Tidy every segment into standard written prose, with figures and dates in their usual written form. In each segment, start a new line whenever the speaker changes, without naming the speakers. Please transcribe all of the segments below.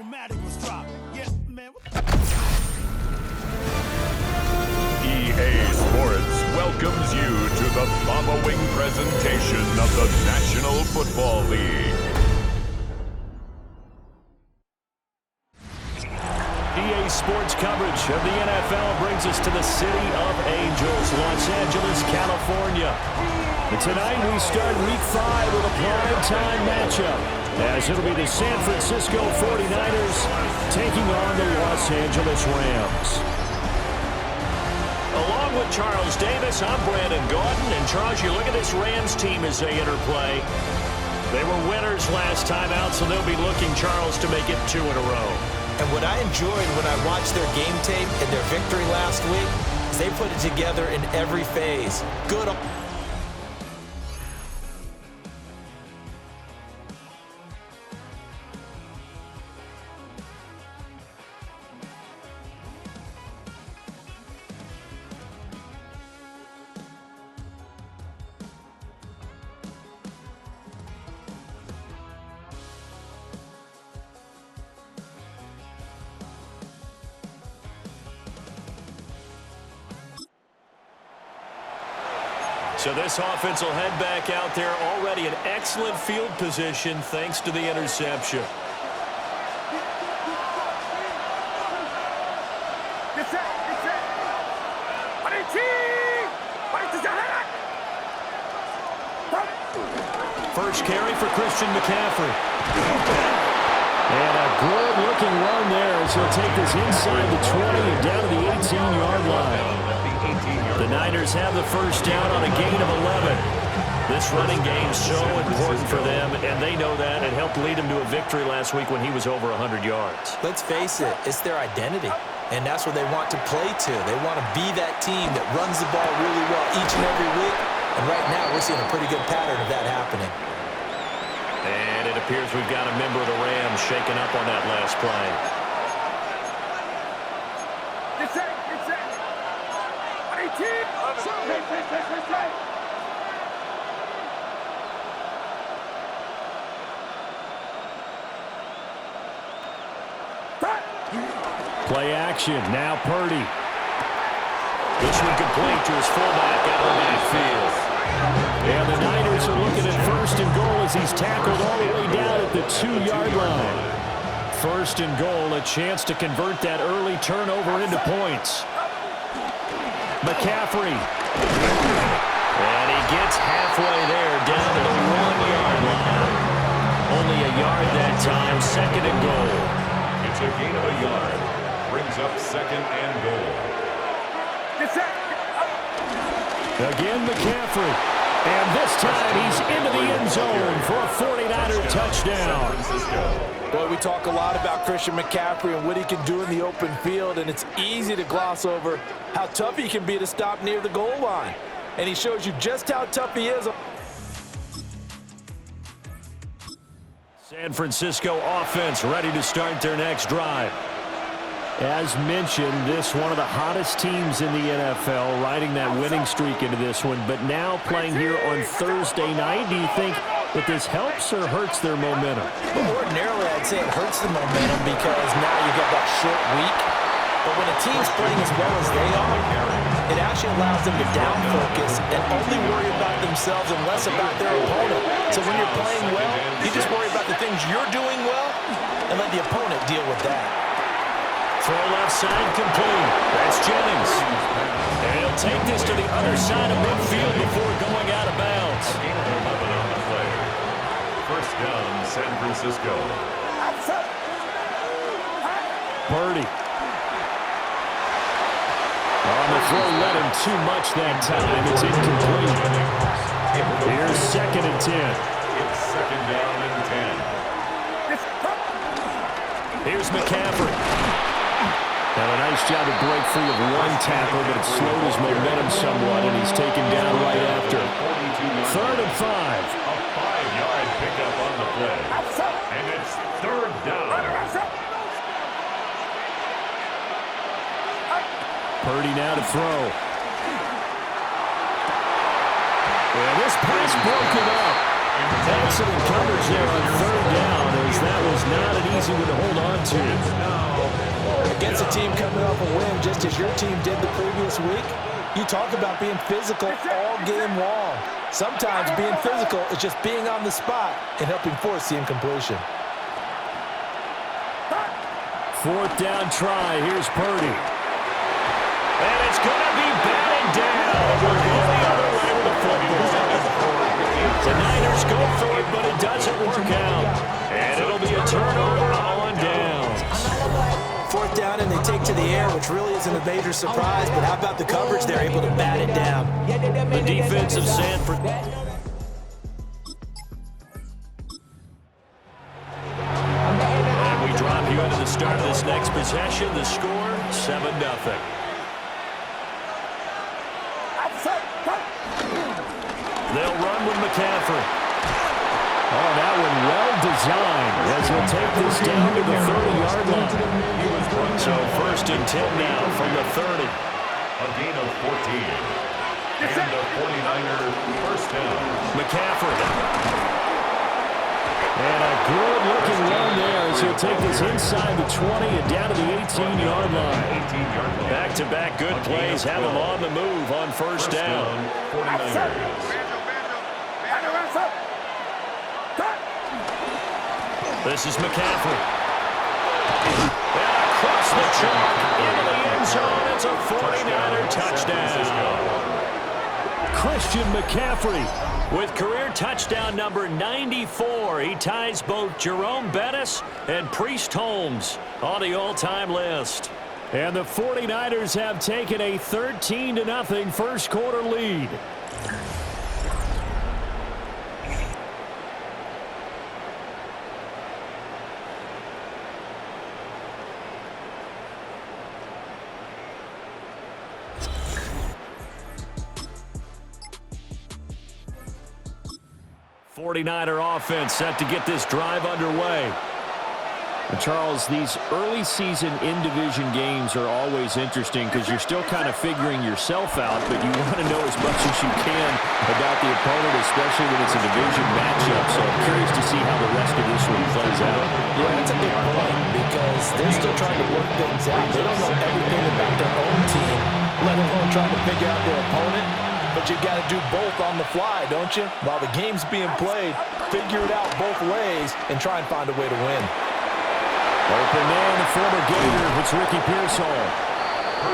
Madden was dropped. Yeah, man.
EA Sports welcomes you to the following presentation of the National Football League.
EA Sports coverage of the NFL brings us to the City of Angels, Los Angeles, California. And tonight we start Week 5 with a prime-time matchup, as it'll be the San Francisco 49ers taking on the Los Angeles Rams. Along with Charles Davis, I'm Brandon Gordon. And Charles, you look at this Rams team as they interplay. They were winners last time out, so they'll be looking, Charles, to make it 2 in a row.
And what I enjoyed when I watched their game tape and their victory last week is they put it together in every phase. Good.
So this offense will head back out there, already in excellent field position thanks to the interception. First carry for Christian McCaffrey. And a good-looking run there as he'll take this inside the 20 and down to the 18-yard line. The Niners have the first down on a gain of 11. This running game so important for them, and they know that. It helped lead them to a victory last week when he was over 100 yards.
Let's face it, it's their identity, and that's what they want to play to. They want to be that team that runs the ball really well each and every week, and right now we're seeing a pretty good pattern of that happening.
And it appears we've got a member of the Rams shaken up on that last play. Play action. Now Purdy. This one complete to his fullback out of the backfield. And the Niners are looking at first and goal as he's tackled all the way down at the 2-yard line. First and goal, a chance to convert that early turnover into points. McCaffrey. And he gets halfway there, down to the 1-yard line. Only a yard that time, second and goal.
It's a gain of a yard. Brings up second and goal.
Again, McCaffrey. And this time he's into the end zone for a 49er touchdown.
Boy, we talk a lot about Christian McCaffrey and what he can do in the open field, and it's easy to gloss over how tough he can be to stop near the goal line. And he shows you just how tough he is.
San Francisco offense ready to start their next drive. As mentioned, this one of the hottest teams in the NFL, riding that winning streak into this one, but now playing here on Thursday night. Do you think that this helps or hurts their momentum?
Well, ordinarily, I'd say it hurts the momentum because now you get that short week. But when a team's playing as well as they are, it actually allows them to down focus and only worry about themselves and less about their opponent. So when you're playing well, you just worry about the things you're doing well and let the opponent deal with that.
Throw left side complete. That's Jennings. And he'll take this to the other side of midfield before going out of bounds.
First down, San Francisco.
Purdy. On the throw, led him too much that time. It's incomplete. Here's second and 10.
It's second down and 10.
Here's McCaffrey. And a nice job to break free of one tackle, but it slowed his momentum somewhat, and he's taken down right after. Third and 5.
A 5-yard pickup on the play. And it's third down.
Purdy now to throw. And this pass broken up. Excellent coverage there on third down, as that was not an easy one to hold on to.
Against a team coming off a win, just as your team did the previous week, you talk about being physical all game long. Sometimes being physical is just being on the spot and helping force the incompletion.
Fourth down try. Here's Purdy. And it's going to be batted down. We're going the other way with the football. The Niners go for it, but it doesn't work out. And it'll be a turnover on downs.
Fourth down, and they take to the air, which really isn't a major surprise, but how about the coverage? They're able to bat it down.
The defense of Sanford. And we drop you into the start of this next possession. The score, 7-0. They'll run with McCaffrey. Oh, that one well designed as he'll take this down to the 30-yard line. So 1st and 10 now from the 30.
A gain of 14. And a 49er first down.
McCaffrey. And a good-looking run there as he'll take this inside the 20 and down to the 18-yard line. Back-to-back good plays have him on the move on first down.
49ers.
This is McCaffrey. And across the chalk into the end zone. It's a 49er touchdown. Christian McCaffrey with career touchdown number 94. He ties both Jerome Bettis and Priest Holmes on the all-time list. And the 49ers have taken a 13-0 first quarter lead. '49er offense set to get this drive underway. And Charles, these early season in-division games are always interesting because you're still kind of figuring yourself out, but you want to know as much as you can about the opponent, especially when it's a division matchup. So I'm curious to see how the rest of this one plays out.
Yeah, that's a big point because they're still trying to work things out. They don't know everything about their own team, let alone trying to figure out their opponent. But you got to do both on the fly, don't you? While the game's being played, figure it out both ways and try and find a way to win.
Open man, the former Gator. It's Ricky Pearsall.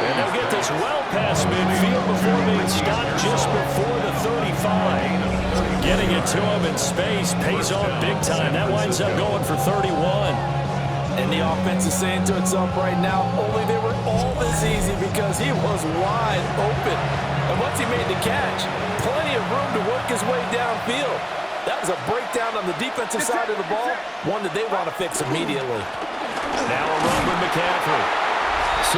And they'll get this well past midfield before being stopped just before the 35. Getting it to him in space pays off big time. That winds up going for 31.
And the offense is saying to itself right now, only they were all this easy because he was wide open. And once he made the catch, plenty of room to work his way downfield. That was a breakdown on the defensive side of the ball, one that they want to fix immediately.
Now a run with McCaffrey. 73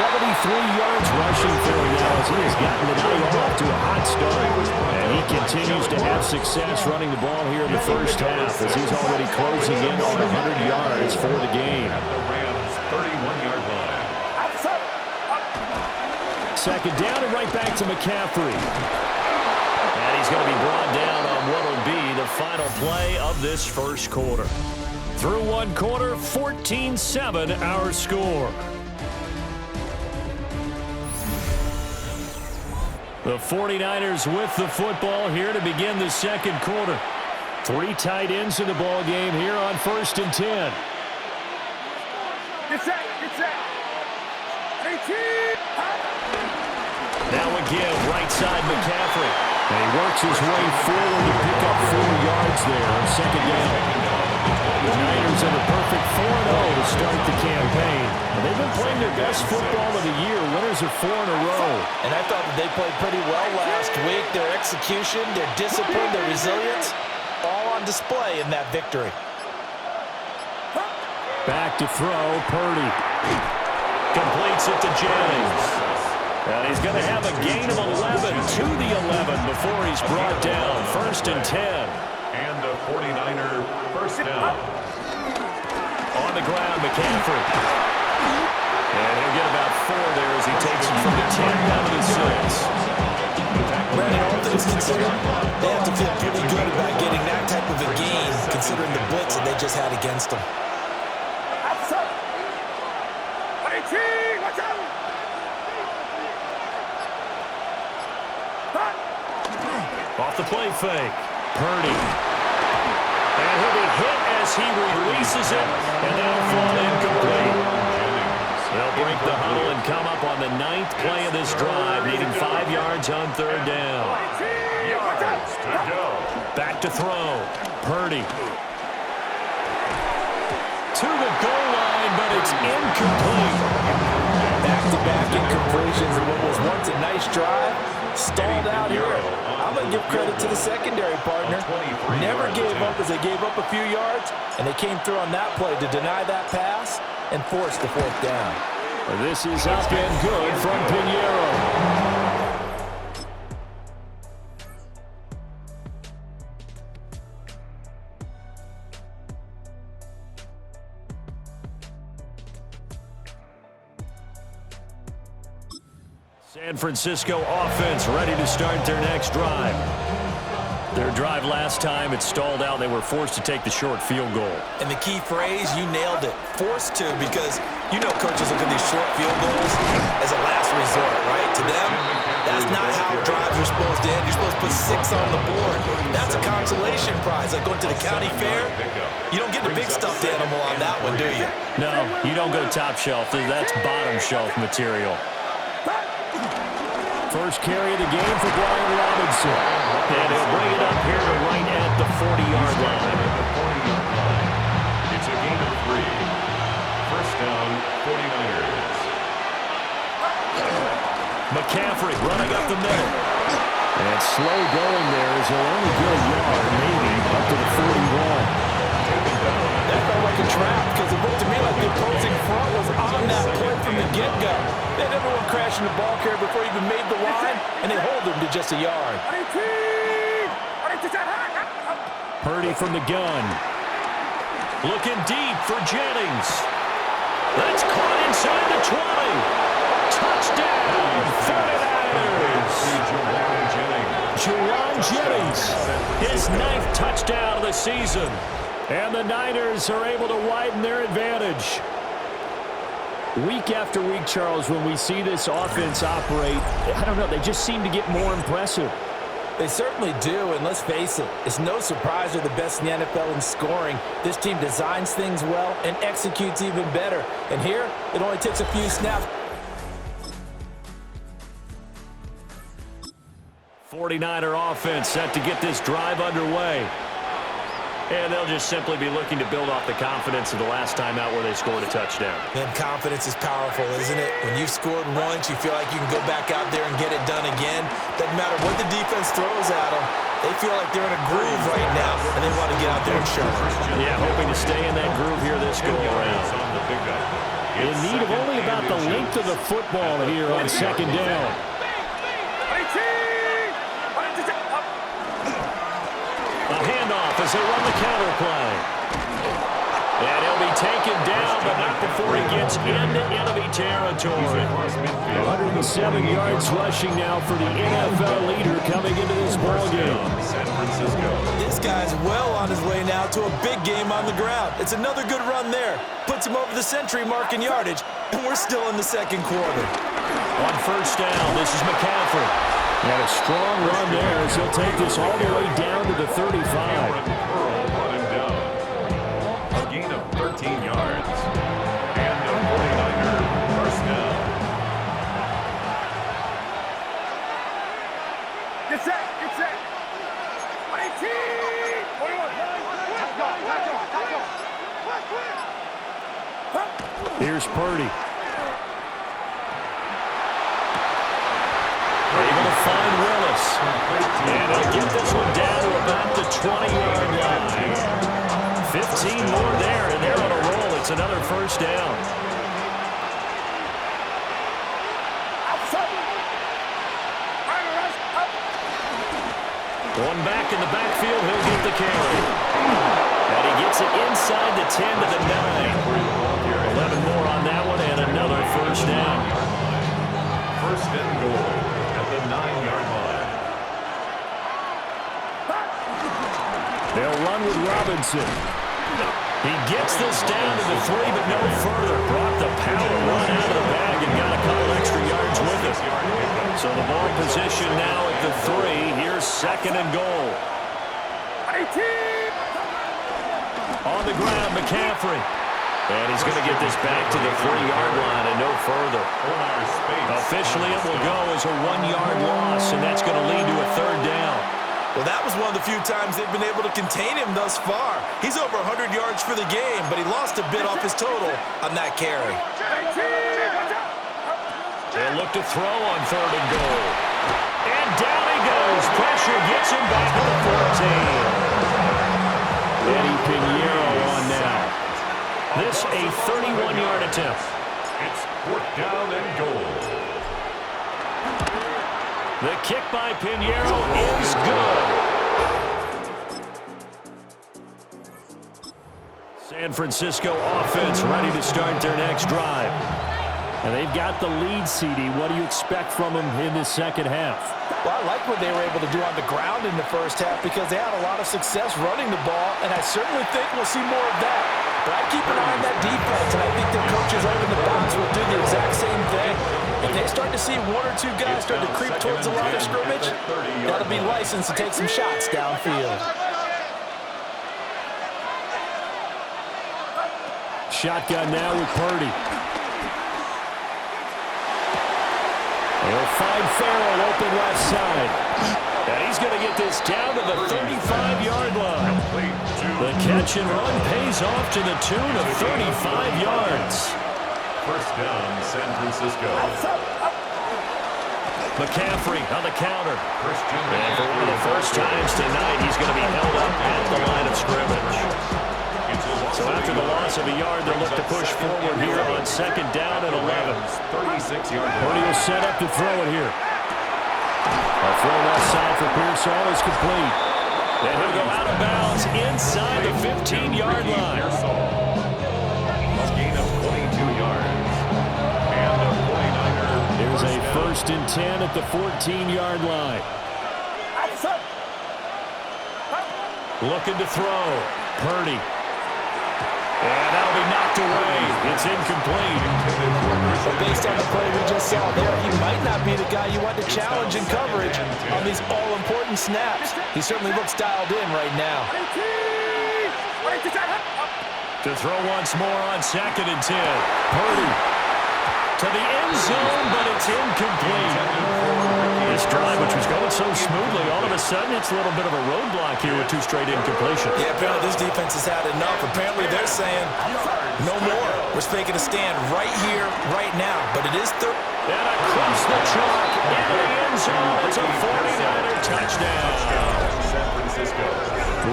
yards rushing for him now as he has gotten the night off to a hot start. And he continues to have success running the ball here in the first half as he's already closing in on 100 yards for the game.
At the Rams' 31-yard line.
Second down and right back to McCaffrey. And he's going to be brought down on what will be the final play of this first quarter. Through one quarter, 14-7 our score. The 49ers with the football here to begin the second quarter. 3 tight ends in the ball game here on 1st and 10.
Get set. 18.
Now a give, right side McCaffrey. And he works his way forward to pick up 4 yards there on second down. The Niners have a perfect 4-0 to start the campaign. And they've been playing their best football of the year, winners of 4 in a row.
And I thought that they played pretty well last week. Their execution, their discipline, their resilience, all on display in that victory.
Back to throw, Purdy. Completes it to Jennings. And he's going to have a gain of 11 to the 11 before he's brought down. 1st and 10.
And a 49er first down.
On the ground, McCaffrey. And he'll get about 4 there as he takes it from the 10 down to the 6.
Brandon, all things considered, they have to feel pretty good about getting that type of a game against them.
Off the play fake. Purdy. And he'll be hit as he releases it. And that'll fall incomplete. They'll break the huddle and come up on the 9th play of this drive, needing 5 yards on 3rd down.
Yards to go.
Back to throw. Purdy. To the goal line, but it's incomplete.
Back-to-back incompletions in what was once a nice drive. Stalled out here. I'm going to give credit to the secondary partner. Never gave up as they gave up a few yards, and they came through on that play to deny that pass and force the 4th down.
This is up and good from Pinheiro. San Francisco offense ready to start their next drive. Their drive last time, it stalled out. They were forced to take the short field goal.
And the key phrase, you nailed it, forced to, because you know coaches look at these short field goals as a last resort, right? To them, that's not how drives are supposed to end. You're supposed to put 6 on the board. That's a consolation prize. Like going to the county fair, you don't get the big stuffed animal on that one, do you?
No, you don't go top shelf. That's bottom shelf material. First carry of the game for Brian Robinson. And he'll bring it up here to right at the 40-yard line.
It's a gain of 3. First down, 49ers.
McCaffrey running up the middle. And slow going there as he'll only get a yard, maybe, up to the 41.
That felt like a trap because it looked to me like the opposing front was on that play from the get-go. They had everyone crashing the ball carrier before he even made the line, and they hold him to just a yard.
Purdy from the gun. Looking deep for Jennings. That's caught inside the 20. Touchdown, 49ers. Juwan Jennings, his 9th touchdown of the season. And the Niners are able to widen their advantage. Week after week, Charles, when we see this offense operate, I don't know, they just seem to get more impressive.
They certainly do, and let's face it, it's no surprise they're the best in the NFL in scoring. This team designs things well and executes even better. And here, it only takes a few snaps.
49er offense set to get this drive underway. And they'll just simply be looking to build off the confidence of the last time out where they scored a touchdown.
And confidence is powerful, isn't it? When you've scored once, you feel like you can go back out there and get it done again. Doesn't matter what the defense throws at them. They feel like they're in a groove right now, and they want to get out there and show it.
Yeah, hoping to stay in that groove here this go-around. In need of only about the length of the football here on 2nd down. A handoff as they run the counter play. And he'll be taken down, but not before he gets into enemy territory. 107 yards rushing now for the NFL leader coming into this ballgame.
San Francisco.
This guy's well on his way now to a big game on the ground. It's another good run there. Puts him over the century mark in yardage, and we're still in the 2nd quarter.
On 1st down, this is McCaffrey. And a strong run there as he'll take this all the way down to the 35.
Brought him down. A gain of 13 yards. And a 49er first down.
Get set, get set. 18, 41.
Here's Purdy. Able to find Willis. And he'll get this one down to about the 20-yard line. 15 more there, and they're on a roll. It's another first down. One back in the backfield, he'll get the carry. And he gets it inside the 10 to the 9. 11 more on that one, and another first down.
First and goal at the 9-yard line.
They'll run with Robinson. He gets this down to the 3, but no further. Brought the power run out of the bag and got a couple extra yards with it. So the ball position now at the 3. Here's 2nd and goal. On the ground, McCaffrey. And he's going to get this back to the 3-yard line and no further. Officially, it will go as a 1-yard loss, and that's going to lead to a 3rd down.
Well, that was one of the few times they've been able to contain him thus far. He's over 100 yards for the game, but he lost a bit off his total on that carry.
They'll look to throw on 3rd and goal. And down he goes. Pressure gets him back to the 14. Eddie Pinheiro on now. This a 31-yard attempt.
It's 4th down and goal.
The kick by Pinheiro is good. San Francisco offense ready to start their next drive. And they've got the lead, CD. What do you expect from them in the second half?
Well, I like what they were able to do on the ground in the first half because they had a lot of success running the ball, and I certainly think we'll see more of that. But I keep an eye on that defense, and I think their coaches over in the box will do the exact same thing. If they start to see 1 or 2 guys start to creep towards the line of scrimmage, that'll be licensed to take some shots downfield.
Shotgun now with Purdy. They'll find Farrell open left side. And he's going to get this down to the 35-yard line. The catch and run pays off to the tune of 35 yards.
1st down, San Francisco.
McCaffrey on the counter. And for one of the first times tonight, he's going to be held up at the line of scrimmage. So after the loss of a yard, they'll look to push forward here on 2nd down and 11.
36-yard.
Purdy will set up to throw it here. A throw left side for Pearsall is complete. And he'll go out of bounds inside the 15-yard line.
A gain of 22 yards. And the 49er.
There's a 1st and 10 at the 14-yard line. Looking to throw. Purdy. And that'll be knocked away. It's incomplete.
But based on the play we just saw there, he might not be the guy you want to challenge in coverage on these all-important snaps. He certainly looks dialed in right now.
To throw once more on 2nd and 10. Purdy to the end zone, but it's incomplete. This drive, which was going so smoothly, all of a sudden it's a little bit of a roadblock here with 2 straight incompletions.
Yeah, apparently this defense has had enough. Apparently they're saying, no more. We're making a stand right here, right now. But it is third.
And across the chalk, into the end zone. It's a 49er touchdown.
San Francisco.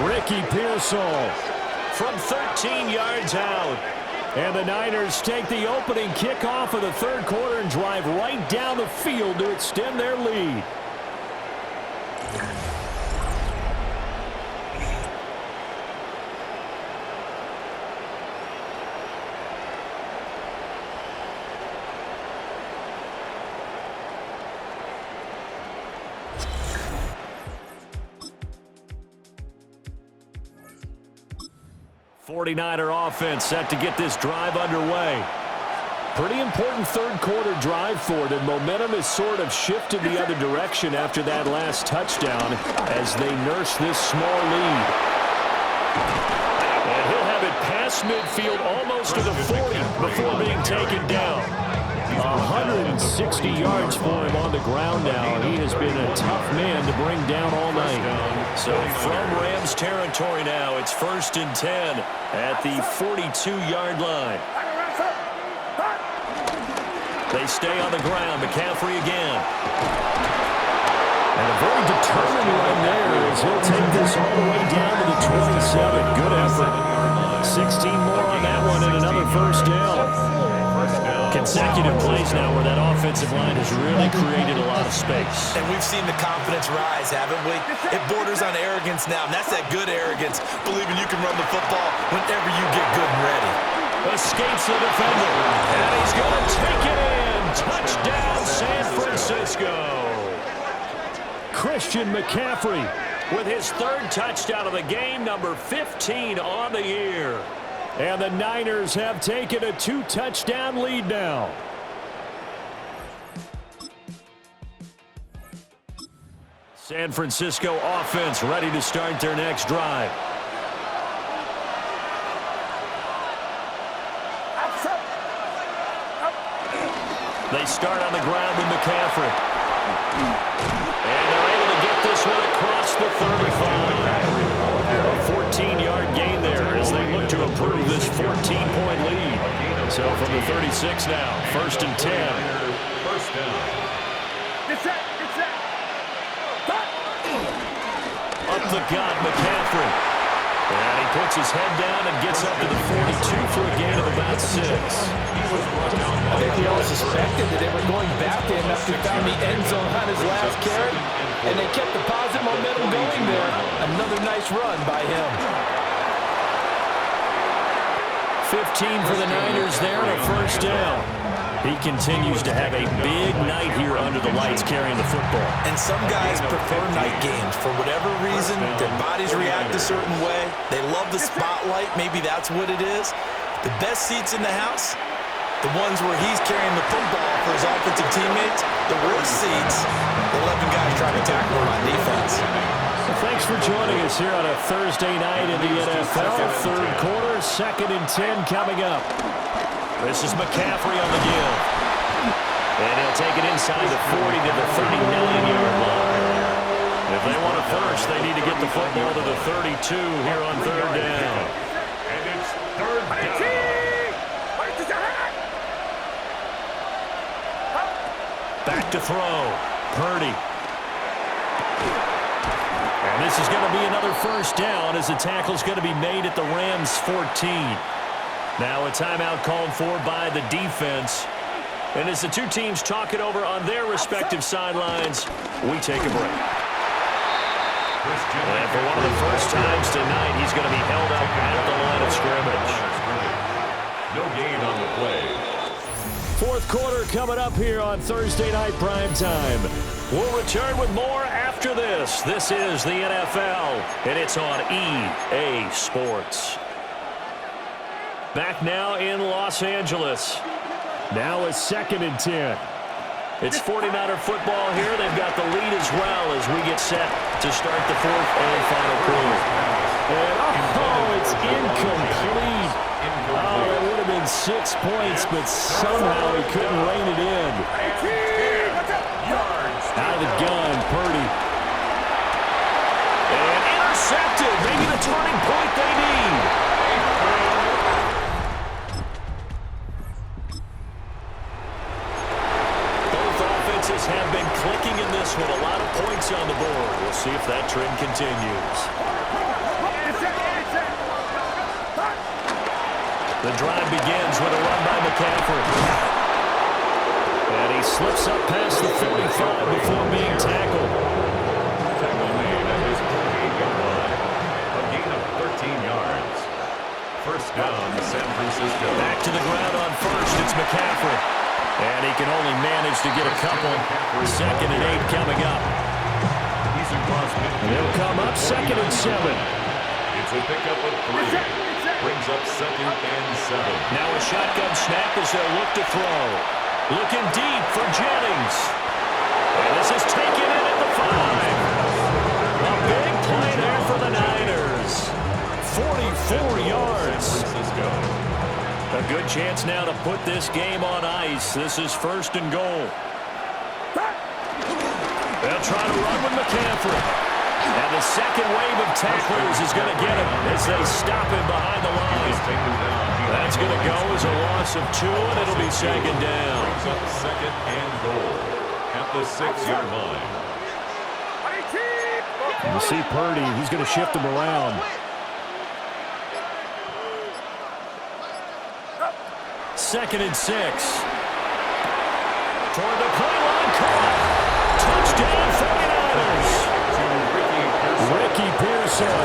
Ricky Pearsall from 13 yards out. And the Niners take the opening kickoff of the 3rd quarter and drive right down the field to extend their lead. '49er offense set to get this drive underway. Pretty important 3rd quarter drive for them. Momentum has sort of shifted the other direction after that last touchdown as they nurse this small lead. And he'll have it past midfield almost to the 40 before being taken down. 160 yards for him on the ground now. He has been a tough man to bring down all night. So from Rams territory now, it's 1st and 10 at the 42-yard line. They stay on the ground. McCaffrey again. And a very determined run there as he'll take this all the way down to the 27. Good effort. 16 more on that one and another 1st down. Consecutive plays now where that offensive line has really created a lot of space.
And we've seen the confidence rise, haven't we? It borders on arrogance now, and that's that good arrogance, believing you can run the football whenever you get good and ready.
Escapes the defender, and he's going to take it in. Touchdown, San Francisco. Christian McCaffrey with his 3rd touchdown of the game, number 15 on the year. And the Niners have taken a 2-touchdown lead now. San Francisco offense ready to start their next drive. They start on the ground with McCaffrey. And they're able to get this one across the 35. A 14-yard gain there as they look to improve this 14-point lead. So from the 36 now, 1st and 10.
First down.
Up the gut, McCaffrey. And he puts his head down and gets up to the 42 for a gain of about 6.
I think we all suspected that they were going back to him after he found the end zone on his last carry, and they kept the positive momentum going there. Another nice run by him.
15 for the Niners there and a 1st down. He continues to have a big night here under the lights carrying the football.
And some guys prefer night games. For whatever reason, their bodies react a certain way. They love the spotlight. Maybe that's what it is. The best seats in the house, the ones where he's carrying the football for his offensive teammates. The worst seats, the 11 guys trying to tackle him on defense.
Well, thanks for joining us here on a Thursday night in the NFL. 3rd quarter, 2nd and 10 coming up. This is McCaffrey on the give. And he'll take it inside the 40 to the 39-yard line. If they want a first, they need to get the football to the 32 here on 3rd down.
And it's 3rd down.
Back to throw. Purdy. And this is going to be another 1st down as the tackle's going to be made at the Rams' 14. Now a timeout called for by the defense. And as the two teams talk it over on their respective sidelines, we take a break. And for one of the first times tonight, he's going to be held up at the line of scrimmage.
No gain on the play.
4th quarter coming up here on Thursday Night Prime Time. We'll return with more after this. This is the NFL, and it's on EA Sports. Back now in Los Angeles. Now a 2nd and 10. It's 49er football here. They've got the lead as well as we get set to start the 4th and final quarter. And it's incomplete. Oh, it would have been 6 points, but somehow he couldn't rein it in. Out of the gun, Purdy. And intercepted. Maybe the turning point they need. Both offenses have been clicking in this one. A lot of points on the board. We'll see if that trend continues. The drive begins with a run by McCaffrey. And he slips up past the 45 before being tackled.
Tackle made at his 28-yard line. A gain of 13 yards. 1st down, San Francisco.
Back to the ground on 1st. It's McCaffrey. And he can only manage to get a couple. 2nd and 8 coming up.
He's across midfield.
They'll come up 2nd and 7.
It's a pickup of 3. Brings up 2nd and 7.
Now a shotgun snap as they'll look to throw. Looking deep for Jennings. And this is taken in at the 5. A big play there for the Niners. 44 yards. A good chance now to put this game on ice. This is 1st and goal. They'll try to run with McCaffrey. And the second wave of tacklers is going to get him as they stop him behind the line. That's going to go as a loss of 2, and it'll be 2nd down.
Brings up 2nd and goal at the 6-yard line.
You see Purdy, he's going to shift him around. 2nd and 6. Toward the play line, caught. Touchdown 49ers. Ricky Pearson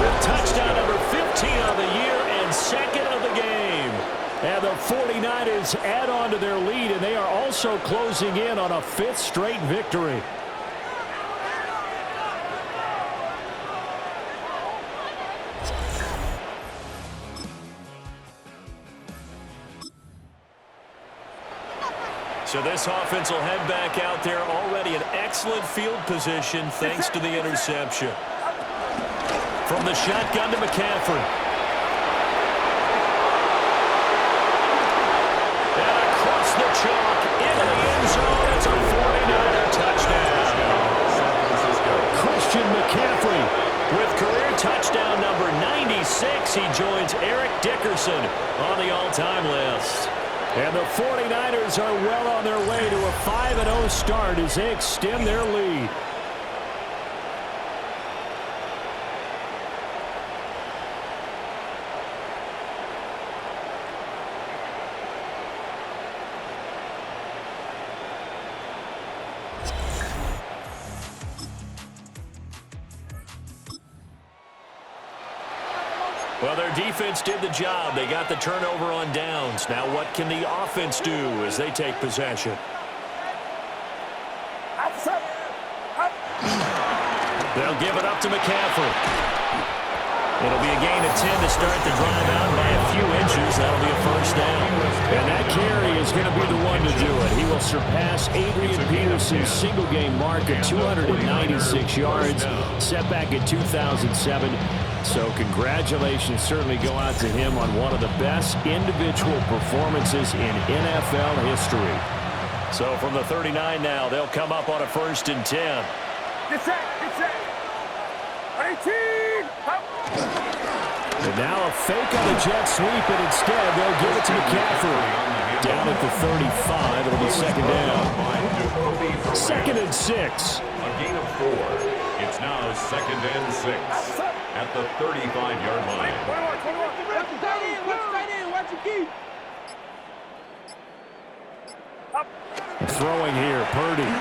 with touchdown number 15 on the year and 2nd of the game. And the 49ers add on to their lead, and they are also closing in on a 5th straight victory. So this offense will head back out there, already in excellent field position thanks to the interception. From the shotgun to McCaffrey. And across the chalk into the end zone. It's a 49er touchdown. Christian McCaffrey with career touchdown number 96. He joins Eric Dickerson on the all-time list. And the 49ers are well on their way to a 5-0 start as they extend their lead. Well, their defense did the job. They got the turnover on downs. Now what can the offense do as they take possession? They'll give it up to McCaffrey. It'll be a gain of 10 to start the drive out by a few inches. That'll be a first down. And that carry is going to be the one to do it. He will surpass Adrian Peterson's single-game mark of 296 yards, set back in 2007. So congratulations certainly go out to him on one of the best individual performances in NFL history. So from the 39 now, they'll come up on a 1st and 10.
Get set, 18,
And now a fake on a jet sweep, and instead they'll give it to McCaffrey. Down at the 35, it'll be second down. 2nd and 6.
A gain of 4. It's now 2nd and 6 at the 35-yard line.
Throwing here, Purdy.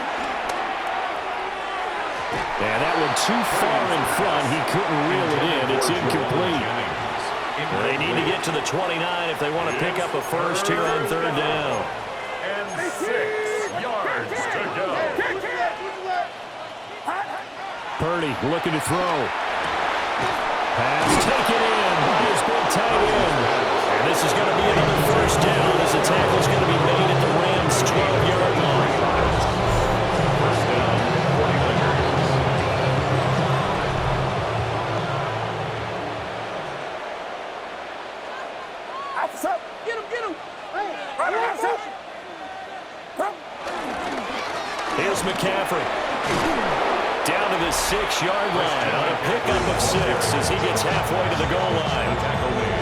And that one too far in front. He couldn't reel it in. It's incomplete. They need to get to the 29 if they want to pick up a first here on 3rd down.
And 6 yards to go.
Purdy looking to throw. Pass taken in by his big tight end. And this is going to be another first down as the tackle is going to be made at the Rams' 12-yard line.
First down, 49ers.
Get him.
Here's McCaffrey. Down to the 6-yard line on a pickup of 6 as he gets halfway to the goal line.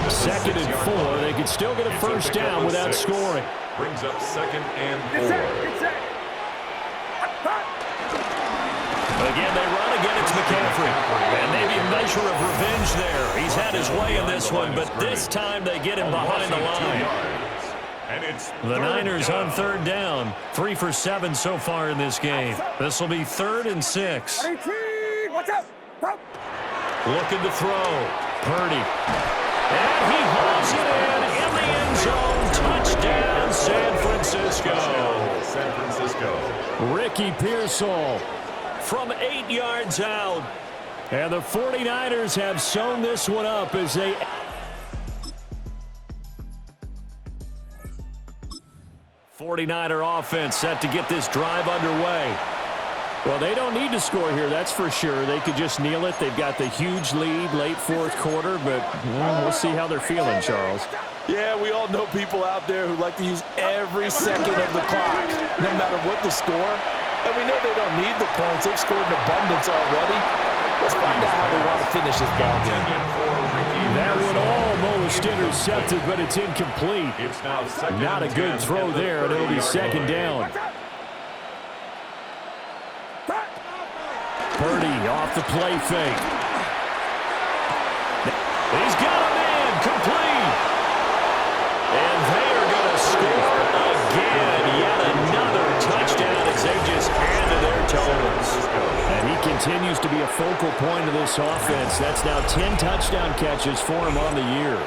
2nd and 4. They can still get a first down without scoring.
Brings up 2nd and 4.
Again, they run again. It's McCaffrey. And maybe a measure of revenge there. He's had his way in this one, but this time they get him behind the line.
And it's
The Niners on 3rd down. 3 for 7 so far in this game. This will be 3rd and 6. Looking to throw. Purdy. And he hauls it in the end zone. Touchdown, San Francisco.
San Francisco.
Ricky Pearsall from 8 yards out. And the 49ers have sewn this one up as they... '49er offense set to get this drive underway. Well, they don't need to score here, that's for sure. They could just kneel it. They've got the huge lead late 4th quarter, but we'll see how they're feeling, Charles.
Yeah, we all know people out there who like to use every second of the clock, no matter what the score. And we know they don't need the points. They've scored in abundance already. Let's find out how they want to finish this ball game.
That one almost intercepted, but it's incomplete.
It's now
Not a good throw there, and it'll be 2nd down. Purdy off the play fake. He's got a man complete. And they are going to score again. Yet another touchdown as they just added their totals. And he continues to be a focal point of this offense. That's now 10 touchdown catches for him on the year.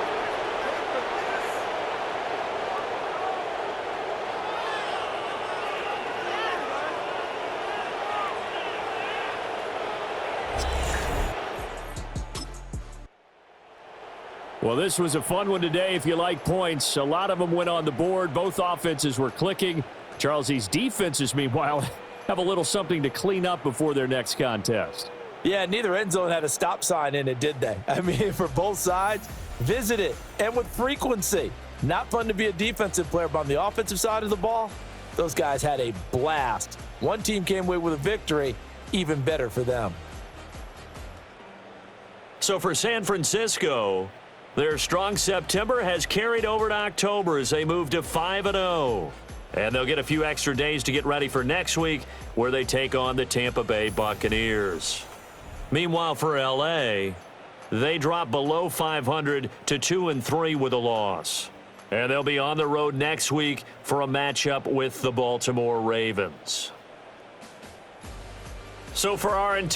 Well, this was a fun one today if you like points. A lot of them went on the board. Both offenses were clicking. Charles, these defenses, meanwhile, have a little something to clean up before their next contest.
Yeah, neither end zone had a stop sign in it, did they? I mean, for both sides, visit it, and with frequency. Not fun to be a defensive player, but on the offensive side of the ball, those guys had a blast. One team came away with a victory, even better for them.
So for San Francisco, their strong September has carried over to October as they move to 5-0. And they'll get a few extra days to get ready for next week, where they take on the Tampa Bay Buccaneers. Meanwhile, for L.A., they drop below 500 to 2-3 with a loss. And they'll be on the road next week for a matchup with the Baltimore Ravens. So for our entire